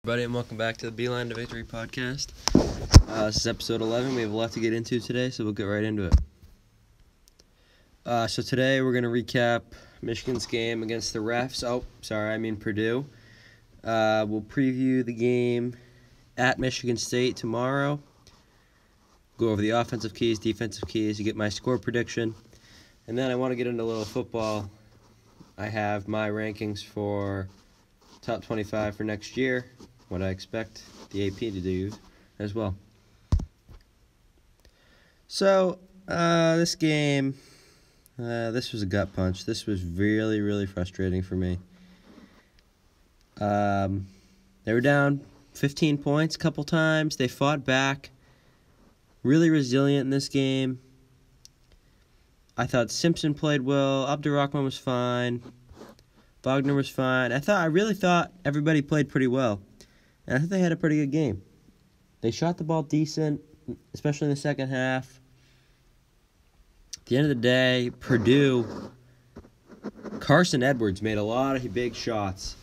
Everybody, and welcome back to the Beilein to Victory podcast. This is episode 11. We have a lot to get into today, so we'll get right into it. So today we're going to recap Michigan's game against the refs. Purdue. We'll preview the game at Michigan State tomorrow. Go over the offensive keys, defensive keys. You get my score prediction. And then I want to get into a little football. I have my rankings for top 25 for next year. What I expect the AP to do as well. So, this game, this was a gut punch. This was really, really frustrating for me. They were down 15 points a couple times. They fought back. Really resilient in this game. I thought Simpson played well. Abdurrahman was fine. Wagner was fine. I really thought everybody played pretty well. And I thought they had a pretty good game. They shot the ball decent, especially in the second half. At the end of the day, Purdue, Carson Edwards made a lot of big shots.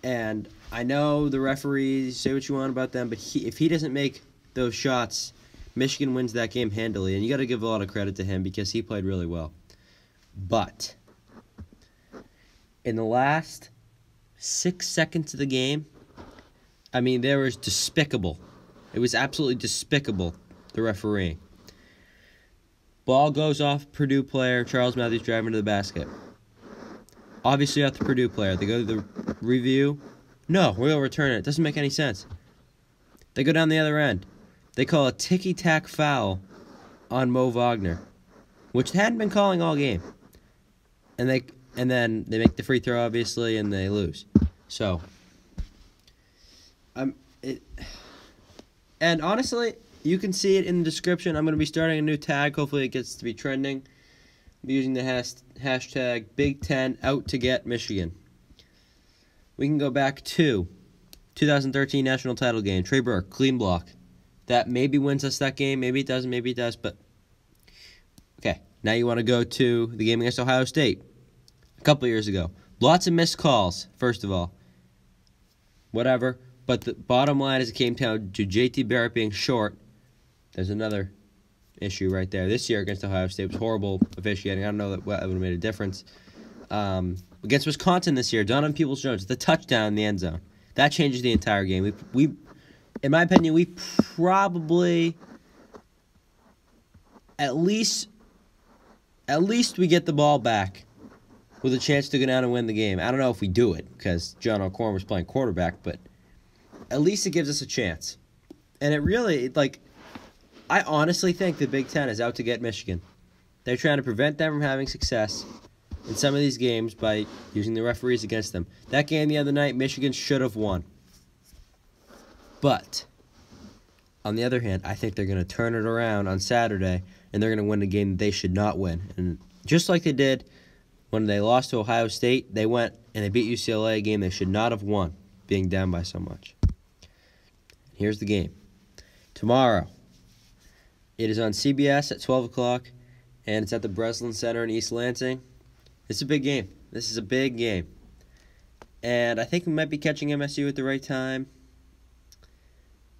And I know the referees, say what you want about them, but if he doesn't make those shots, Michigan wins that game handily. And you got to give a lot of credit to him because he played really well. But in the last 6 seconds of the game, there was despicable. It was absolutely despicable, the refereeing. Ball goes off Purdue player, Charles Matthews driving to the basket. Obviously off the Purdue player. They go to the review. No, we'll return it. It doesn't make any sense. They go down the other end. They call a ticky-tack foul on Mo Wagner, which they hadn't been calling all game. And then they make the free throw, obviously, and they lose. So, and honestly, you can see it in the description. I'm going to be starting a new tag. Hopefully it gets to be trending. I'll be using the hashtag Big Ten Out to Get Michigan. We can go back to 2013 national title game. Trey Burke, clean block. That maybe wins us that game. Maybe it does, but okay. Now you want to go to the game against Ohio State a couple years ago. Lots of missed calls, first of all. Whatever. But the bottom line is it came down to J.T. Barrett being short. There's another issue right there. This year against Ohio State was horrible officiating. I don't know that would have made a difference. Against Wisconsin this year, Donovan Peoples-Jones, the touchdown in the end zone. That changes the entire game. We in my opinion, we probably at least we get the ball back with a chance to go down and win the game. I don't know if we do it because John O'Corn was playing quarterback, but at least it gives us a chance. And it really, I honestly think the Big Ten is out to get Michigan. They're trying to prevent them from having success in some of these games by using the referees against them. That game the other night, Michigan should have won. But, on the other hand, I think they're going to turn it around on Saturday, and they're going to win a game that they should not win. And just like they did when they lost to Ohio State, they went and they beat UCLA, a game they should not have won, being down by so much. Here's the game. Tomorrow, it is on CBS at 12 o'clock, and it's at the Breslin Center in East Lansing. It's a big game. This is a big game. And I think we might be catching MSU at the right time.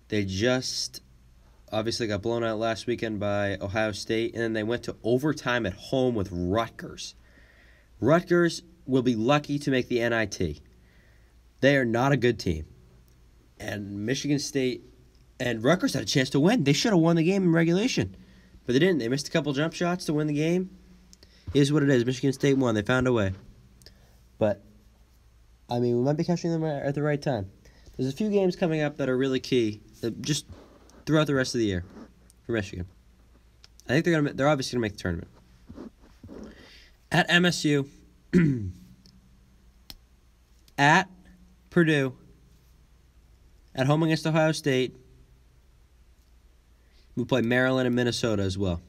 They just obviously got blown out last weekend by Ohio State, and then they went to overtime at home with Rutgers. Rutgers will be lucky to make the NIT. They are not a good team. And Michigan State and Rutgers had a chance to win. They should have won the game in regulation, but they didn't. They missed a couple jump shots to win the game. It is what it is. Michigan State won. They found a way. But, we might be catching them at the right time. There's a few games coming up that are really key, just throughout the rest of the year for Michigan. I think they're obviously going to make the tournament. At MSU, at Purdue, at home against Ohio State, we play Maryland and Minnesota as well.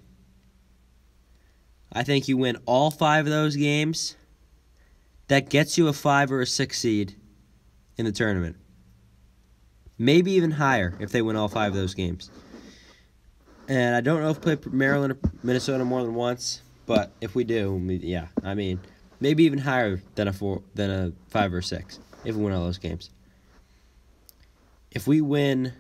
I think you win all 5 of those games. That gets you a 5 or a 6 seed in the tournament. Maybe even higher if they win all 5 of those games. And I don't know if we play Maryland or Minnesota more than once, but if we do, maybe even higher than a 5 or 6 if we win all those games. if we win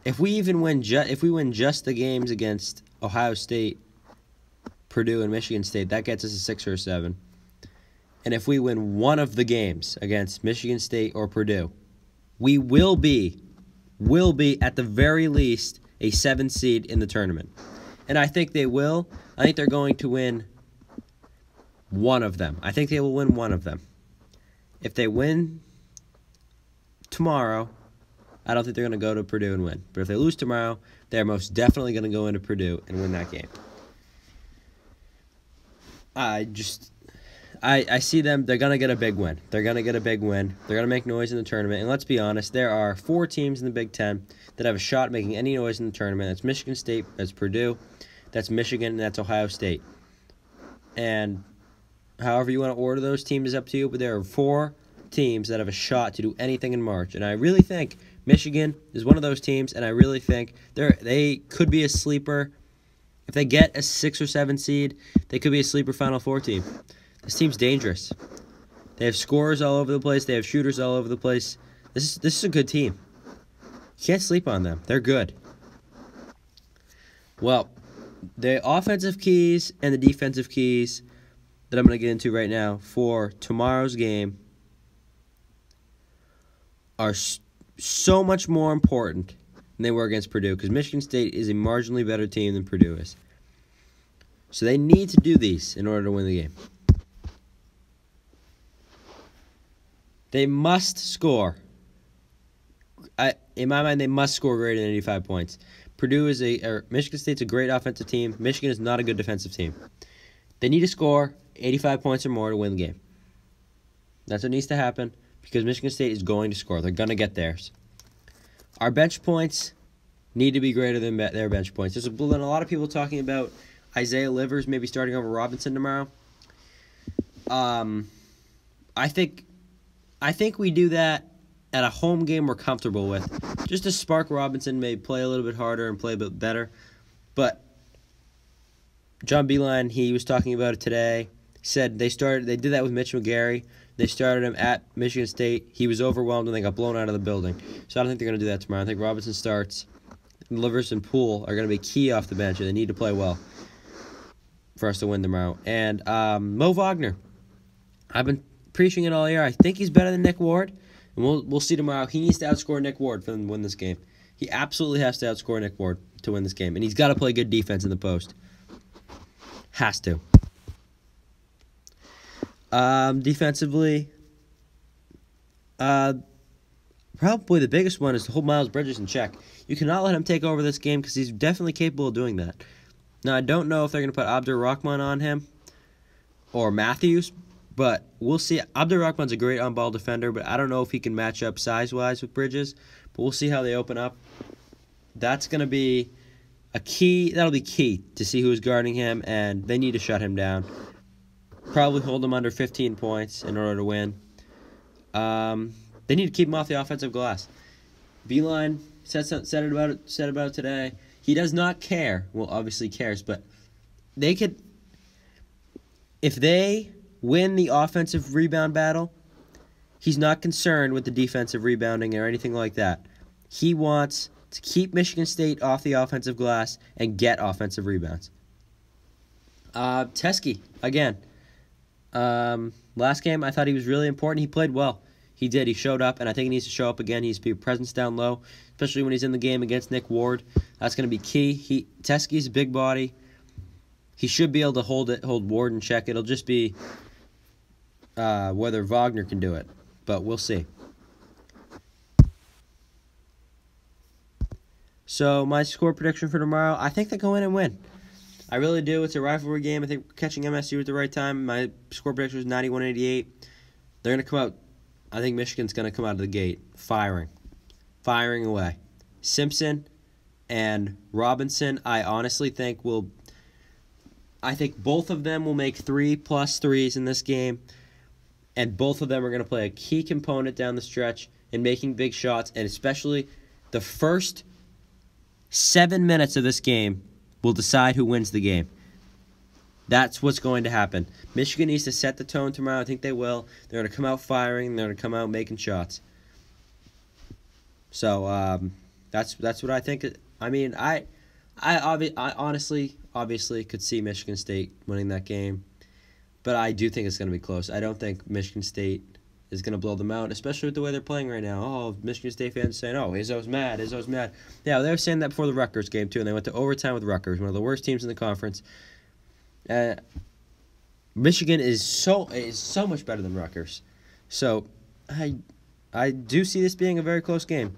just the games against Ohio State, Purdue, and Michigan State, that gets us a 6 or a 7. And if we win one of the games against Michigan State or Purdue, we will be at the very least a 7 seed in the tournament. And I think they will. I think they're going to win one of them. I think they will win one of them. If they win tomorrow, I don't think they're going to go to Purdue and win. But if they lose tomorrow, they're most definitely going to go into Purdue and win that game. I see them. They're going to get a big win. They're going to make noise in the tournament. And let's be honest, there are 4 teams in the Big Ten that have a shot at making any noise in the tournament. That's Michigan State, that's Purdue, that's Michigan, and that's Ohio State. And however you want to order those teams is up to you, but there are 4 teams that have a shot to do anything in March. And I really think Michigan is one of those teams, and I really think they could be a sleeper. If they get a 6 or 7 seed, they could be a sleeper Final Four team. This team's dangerous. They have scorers all over the place. They have shooters all over the place. This is a good team. You can't sleep on them. They're good. Well, the offensive keys and the defensive keys that I'm going to get into right now for tomorrow's game are so much more important than they were against Purdue, because Michigan State is a marginally better team than Purdue is. So they need to do these in order to win the game. They must score. In my mind, they must score greater than 85 points. Michigan State's a great offensive team. Michigan is not a good defensive team. They need to score 85 points or more to win the game. That's what needs to happen, because Michigan State is going to score. They're going to get theirs. Our bench points need to be greater than their bench points. There's been a lot of people talking about Isaiah Livers maybe starting over Robinson tomorrow. I think we do that at a home game we're comfortable with. Just to spark Robinson, maybe play a little bit harder and play a bit better. But John Beilein, he was talking about it today. He said they did that with Mitch McGary. They started him at Michigan State. He was overwhelmed and they got blown out of the building. So I don't think they're going to do that tomorrow. I think Robinson starts. And Livers and Poole are going to be key off the bench, and they need to play well for us to win tomorrow. And Mo Wagner, I've been preaching it all year. I think he's better than Nick Ward, and we'll see tomorrow. He needs to outscore Nick Ward for them to win this game. He absolutely has to outscore Nick Ward to win this game, and he's got to play good defense in the post. Has to. Defensively, probably the biggest one is to hold Miles Bridges in check. You cannot let him take over this game, because he's definitely capable of doing that. Now, I don't know if they're going to put Abdur-Rahman on him or Matthews, but we'll see. Abdur-Rahman's a great on-ball defender, but I don't know if he can match up size-wise with Bridges. But we'll see how they open up. That's going to be a key. That'll be key to see who's guarding him, and they need to shut him down. Probably hold him under 15 points in order to win. They need to keep him off the offensive glass. Beilein said about it today. He does not care. Well, obviously cares, but they could. If they win the offensive rebound battle, he's not concerned with the defensive rebounding or anything like that. He wants to keep Michigan State off the offensive glass and get offensive rebounds. Teske, again. Last game, I thought he was really important. He played well. He did. He showed up, and I think he needs to show up again. He needs to be a presence down low, especially when he's in the game against Nick Ward. That's going to be key. Teske's a big body. He should be able to hold Ward in check. It'll just be whether Wagner can do it, but we'll see. So my score prediction for tomorrow, I think they go in and win. I really do. It's a rivalry game. I think catching MSU at the right time. My score prediction is 91-88. They're going to come out. I think Michigan's going to come out of the gate firing away. Simpson and Robinson, I honestly think I think both of them will make 3+ threes in this game, and both of them are going to play a key component down the stretch in making big shots, and especially the first 7 minutes of this game will decide who wins the game. That's what's going to happen. Michigan needs to set the tone tomorrow. I think they will. They're going to come out firing. They're going to come out making shots. So that's what I think. I mean, I honestly, obviously could see Michigan State winning that game, but I do think it's going to be close. I don't think Michigan State is going to blow them out, especially with the way they're playing right now. Oh, Michigan State fans saying, "Oh, Izzo's mad. Izzo's mad." Yeah, they were saying that before the Rutgers game too, and they went to overtime with Rutgers, one of the worst teams in the conference. Michigan is so much better than Rutgers, so I do see this being a very close game.